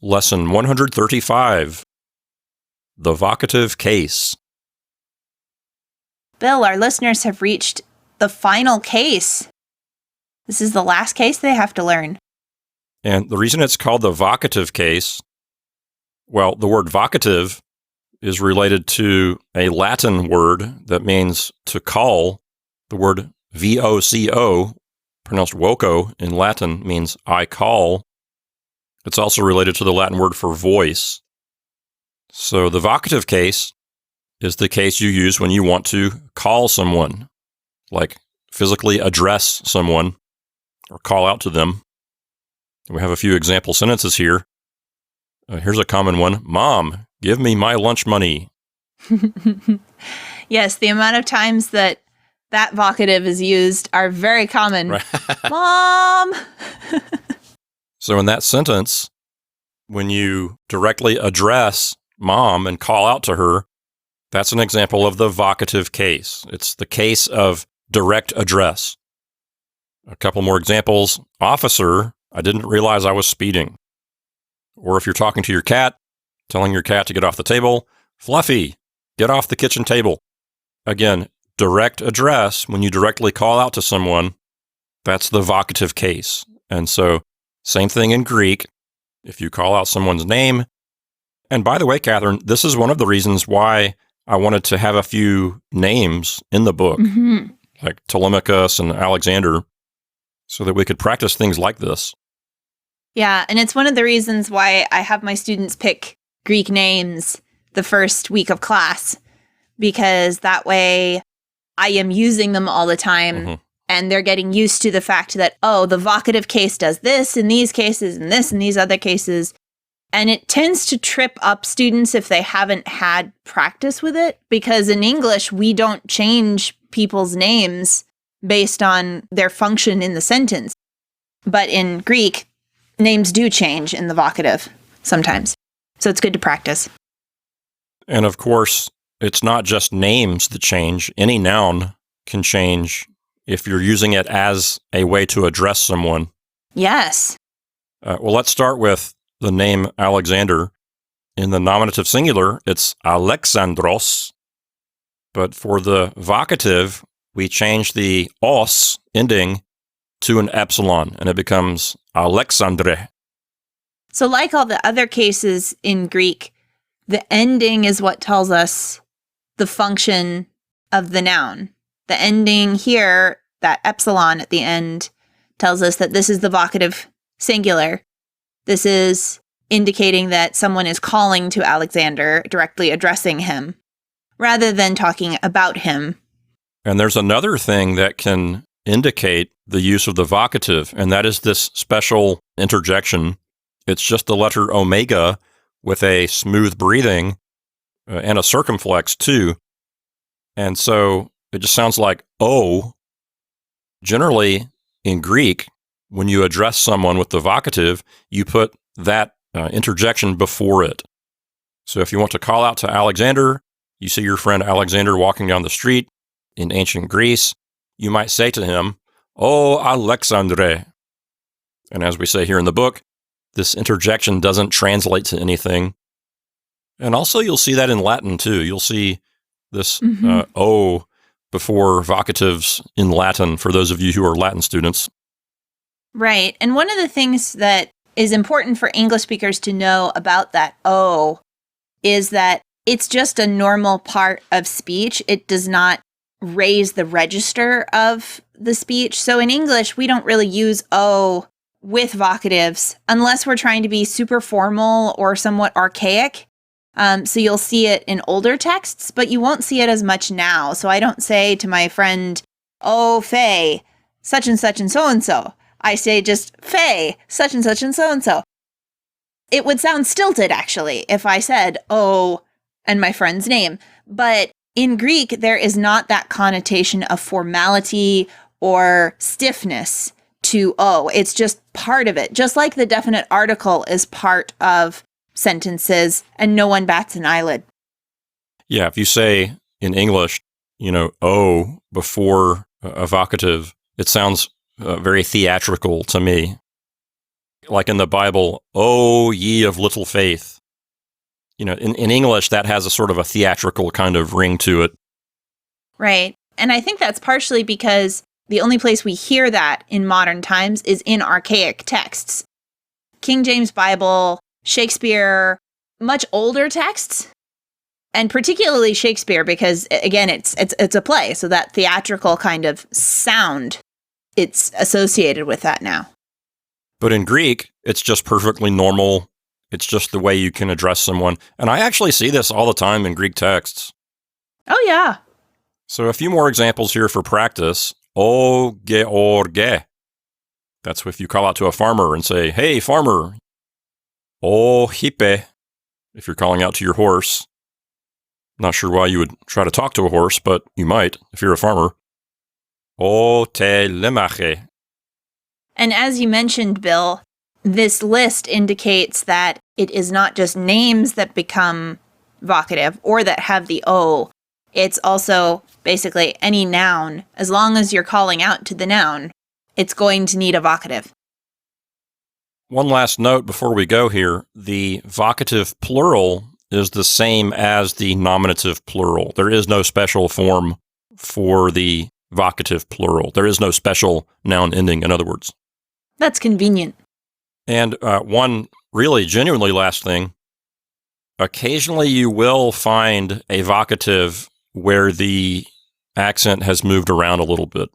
Lesson 135, the vocative case. Bill, our listeners have reached the final case. This is the last case they have to learn. And the reason it's called the vocative case, well, the word vocative is related to a Latin word that means to call. The word voco, pronounced voco in Latin, means I call. It's also related to the Latin word for voice. So the vocative case is the case you use when you want to call someone, like physically address someone or call out to them. We have a few example sentences here. Here's a common one. Mom, give me my lunch money. Yes, the amount of times that vocative is used are very common. Right. Mom! So in that sentence, when you directly address mom and call out to her, that's an example of the vocative case. It's the case of direct address. A couple more examples. Officer, I didn't realize I was speeding. Or if you're talking to your cat, telling your cat to get off the table, Fluffy, get off the kitchen table. Again, direct address, when you directly call out to someone, that's the vocative case. And so, same thing in Greek. If you call out someone's name, and by the way, Catherine, this is one of the reasons why I wanted to have a few names in the book, like Telemachus and Alexander, so that we could practice things like this. Yeah, and it's one of the reasons why I have my students pick Greek names the first week of class, because that way I am using them all the time, and they're getting used to the fact that, oh, the vocative case does this in these cases and this in these other cases. And it tends to trip up students if they haven't had practice with it, because in English, we don't change people's names based on their function in the sentence. But in Greek, names do change in the vocative sometimes. So it's good to practice. And of course, it's not just names that change. Any noun can change if you're using it as a way to address someone. Yes. Well, let's start with the name Alexander. In the nominative singular, it's Alexandros. But for the vocative, we change the os ending to an epsilon, and it becomes Alexandre. So like all the other cases in Greek, the ending is what tells us the function of the noun. The ending here, that epsilon at the end, tells us that this is the vocative singular. This is indicating that someone is calling to Alexander, directly addressing him, rather than talking about him. And there's another thing that can indicate the use of the vocative, and that is this special interjection. It's just the letter omega with a smooth breathing and a circumflex too. And so it just sounds like O. Generally, in Greek, when you address someone with the vocative, you put that interjection before it. So if you want to call out to Alexander, you see your friend Alexander walking down the street in ancient Greece, you might say to him, "Oh, Alexandre." And as we say here in the book, this interjection doesn't translate to anything. And also you'll see that in Latin too. You'll see this O before vocatives in Latin for those of you who are Latin students. Right. And one of the things that is important for English speakers to know about that O is that it's just a normal part of speech. It does not raise the register of the speech. So in English, we don't really use O with vocatives unless we're trying to be super formal or somewhat archaic. So you'll see it in older texts, but you won't see it as much now. So I don't say to my friend, "Oh, Faye, such and such and so-and-so." I say just, "Faye, such and such and so-and-so." It would sound stilted, actually, if I said, "Oh," and my friend's name. But in Greek, there is not that connotation of formality or stiffness to O. It's just part of it. Just like the definite article is part of sentences, and no one bats an eyelid. Yeah, if you say in English, O before a vocative, it sounds very theatrical to me. like in the Bible, "O ye of little faith." You know, in English, that has a sort of a theatrical kind of ring to it. Right. And I think that's partially because the only place we hear that in modern times is in archaic texts. King James Bible, Shakespeare, much older texts, and particularly Shakespeare, because again, it's a play, so that theatrical kind of sound, it's associated with that now. But in Greek, it's just perfectly normal. It's just the way you can address someone. And I actually see this all the time in Greek texts. Oh, yeah. So a few more examples here for practice. O george. That's if you call out to a farmer and say, "Hey, farmer." O hippe, if you're calling out to your horse. Not sure why you would try to talk to a horse, but you might if you're a farmer. O telemache. And as you mentioned, Bill, this list indicates that it is not just names that become vocative or that have the O. It's also basically any noun. As long as you're calling out to the noun, it's going to need a vocative. One last note before we go here. The vocative plural is the same as the nominative plural. There is no special form for the vocative plural. There is no special noun ending, in other words. That's convenient. And one really genuinely last thing, occasionally you will find a vocative where the accent has moved around a little bit.